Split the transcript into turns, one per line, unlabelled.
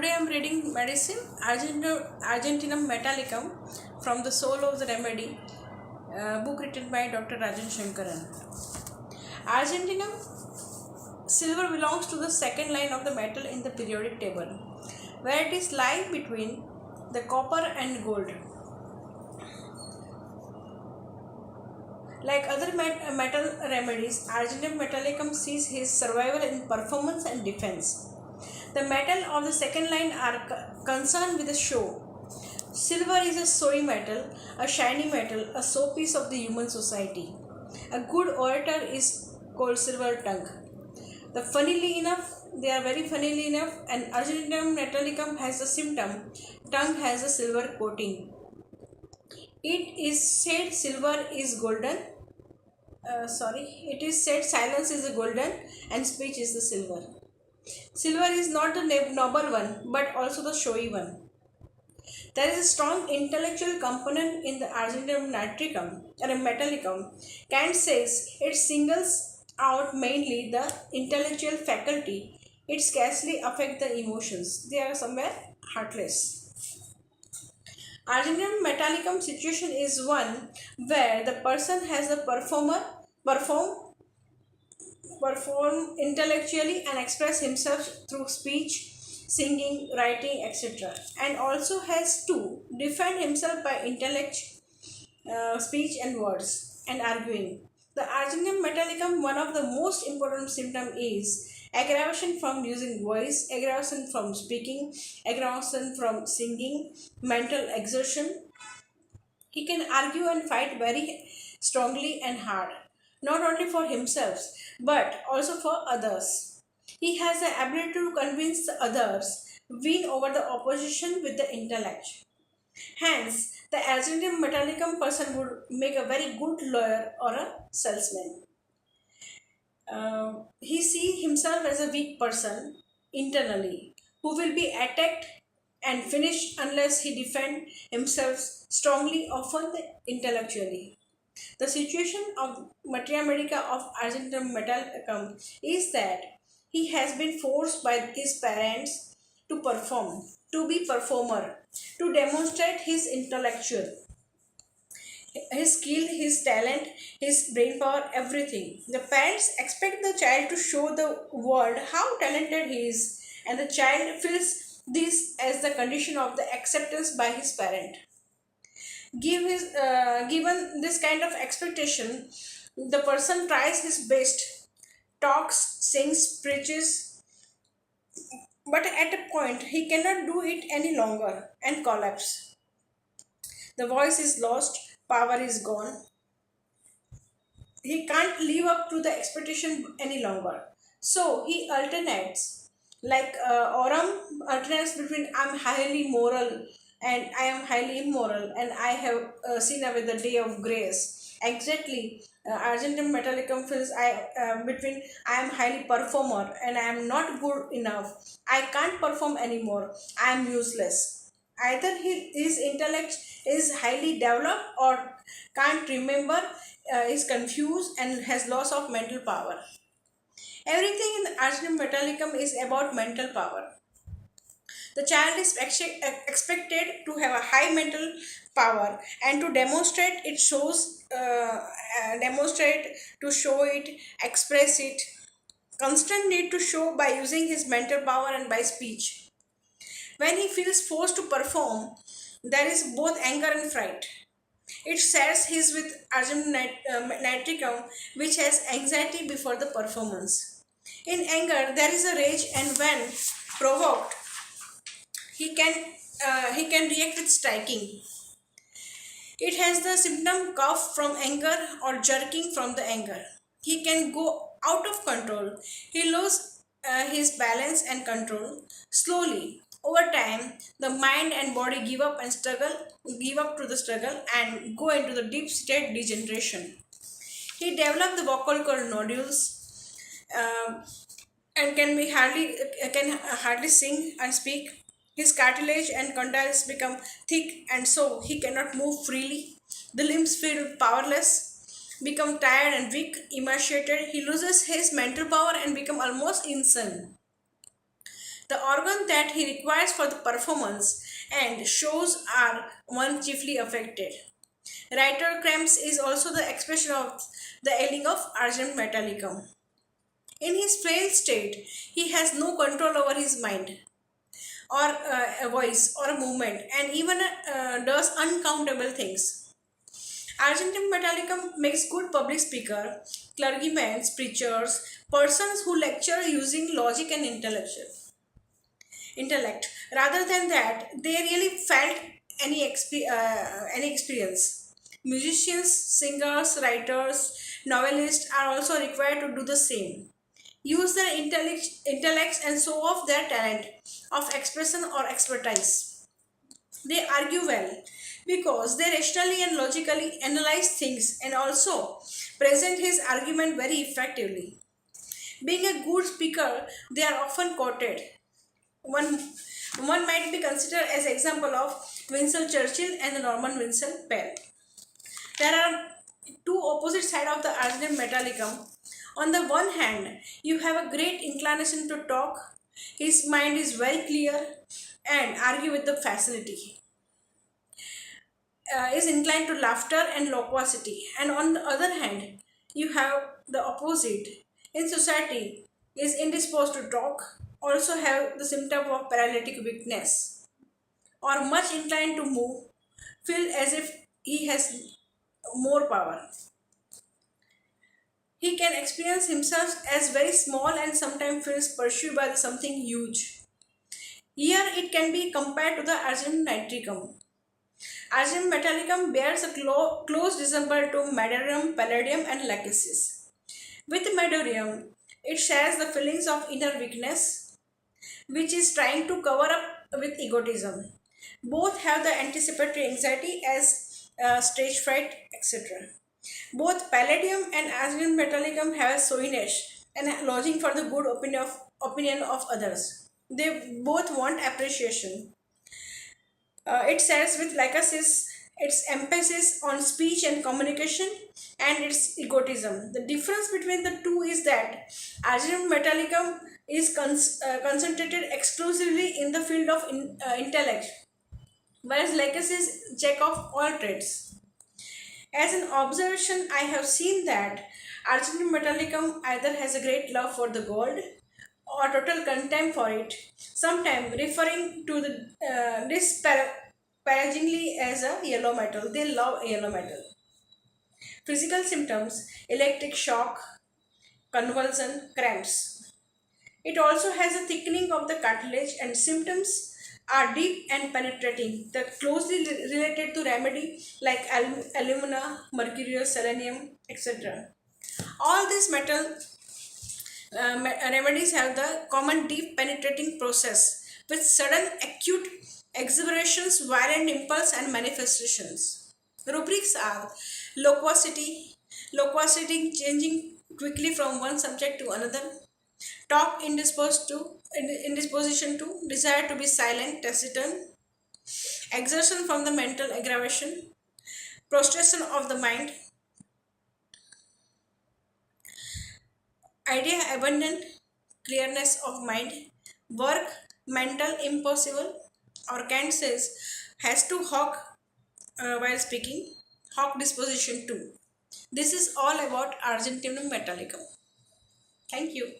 Today I am reading Medicine Argentinum Metalicum from the Soul of the Remedy, book written by Dr. Rajan Sankaran. Argentinum silver belongs to the second line of the metal in the periodic table, where it is lying between the copper and gold. Like other metal remedies, Argentum Metallicum sees his survival in performance and defense. The metal of the second line are concerned with the show. Silver is a showy metal, a shiny metal, a showpiece of the human society. A good orator is called silver tongue. They are very funnily enough, and Argentum Metallicum has the symptom, tongue has a silver coating. It is said silver is golden. It is said silence is the golden and speech is the silver. Silver is not the noble one, but also the showy one. There is a strong intellectual component in the Argentum Metallicum. Kant says it singles out mainly the intellectual faculty. It scarcely affects the emotions. They are somewhere heartless. Argentum Metallicum situation is one where the person has the perform intellectually and express himself through speech, singing, writing, etc. and also has to defend himself by intellect, speech and words and arguing. The Argentum Metallicum, one of the most important symptoms is aggravation from using voice, aggravation from speaking, aggravation from singing, mental exertion. He can argue and fight very strongly and hard, not only for himself but also for others. He has the ability to convince the others, win over the opposition with the intellect. Hence, the Argentum Metallicum person would make a very good lawyer or a salesman. He sees himself as a weak person internally who will be attacked and finished unless he defend himself strongly, often intellectually. The situation of Materia Medica of Argentum Metallicum is that he has been forced by his parents to perform, to be performer, to demonstrate his intellectual, his skill, his talent, his brain power, everything. The parents expect the child to show the world how talented he is, and the child feels this as the condition of the acceptance by his parent. Given this kind of expectation, the person tries his best, talks, sings, preaches, but at a point he cannot do it any longer and collapse. The voice is lost, power is gone. He can't live up to the expectation any longer. So he alternates, like Oram alternates between I'm highly moral and I am highly immoral and I have seen away the day of grace. Exactly, Argentum Metallicum feels between I am highly performer and I am not good enough. I can't perform anymore. I am useless. Either his intellect is highly developed or can't remember, is confused and has loss of mental power. Everything in the Argentum Metallicum is about mental power. The child is expected to have a high mental power and to demonstrate, to show it, express it. Constant need to show by using his mental power and by speech. When he feels forced to perform, there is both anger and fright. It shares his with Arjun Nitricum, which has anxiety before the performance. In anger, there is a rage, and when provoked, he can he can react with striking. It has the symptom cough from anger or jerking from the anger. He can go out of control. He loses his balance and control slowly. Over time, the mind and body give up to the struggle and go into the deep state degeneration. He developed the vocal cord nodules and can hardly sing and speak. His cartilage and condyles become thick, and so he cannot move freely. The limbs feel powerless, become tired and weak, emaciated. He loses his mental power and become almost insane. the organ that he requires for the performance and shows are one chiefly affected. Writer cramps is also the expression of the ailing of Argent metallicum. In his frail state, he has no control over his mind or a voice or a movement and even does uncountable things. Argentum metallicum makes good public speaker, clergymen, preachers, persons who lecture using logic and intellect. Rather than that, they really felt any experience. Musicians, singers, writers, novelists are also required to do the same. Use their intellects and show off their talent of expression or expertise. They argue well because they rationally and logically analyze things and also present his argument very effectively. Being a good speaker, they are often quoted. One, one might be considered as example of Winston Churchill and the Norman Winston Pell. There are two opposite sides of the Argent metallicum. On the one hand, you have a great inclination to talk. His mind is very clear and argue with the facility. Is inclined to laughter and loquacity. And on the other hand, you have the opposite. In society, is indisposed to talk, also have the symptom of paralytic weakness, or much inclined to move, feel as if he has more power. He can experience himself as very small and sometimes feels pursued by something huge. Here it can be compared to the Argent nitricum. Argent metallicum bears a close resemblance to Madarium, Palladium, and Lachesis. With Madarium, it shares the feelings of inner weakness, which is trying to cover up with egotism. Both have the anticipatory anxiety as stage fright, etc. Both palladium and Argent metallicum have showiness and longing for the good opinion of others. They both want appreciation. It says with lycosis, its emphasis on speech and communication and its egotism. The difference between the two is that Argent metallicum is concentrated exclusively in the field of intellect, whereas lycosis jack of all trades. As an observation, I have seen that Argentum metallicum either has a great love for the gold or total contempt for it, sometimes referring to the disparagingly as a yellow metal. They love yellow metal. Physical symptoms: electric shock, convulsion, cramps. It also has a thickening of the cartilage and symptoms are deep and penetrating. They're closely related to remedy like alumina, mercury, selenium, etc. All these metal remedies have the common deep penetrating process with sudden acute exuberations, violent impulse and manifestations. Rubrics are loquacity, loquacity changing quickly from one subject to another, talk indisposition to, desire to be silent, taciturn, exertion from the mental aggravation, prostration of the mind, idea abundant, clearness of mind, work, mental impossible, or Kant says has to hawk while speaking, hawk disposition too. This is all about Argentinum metallicum. Thank you.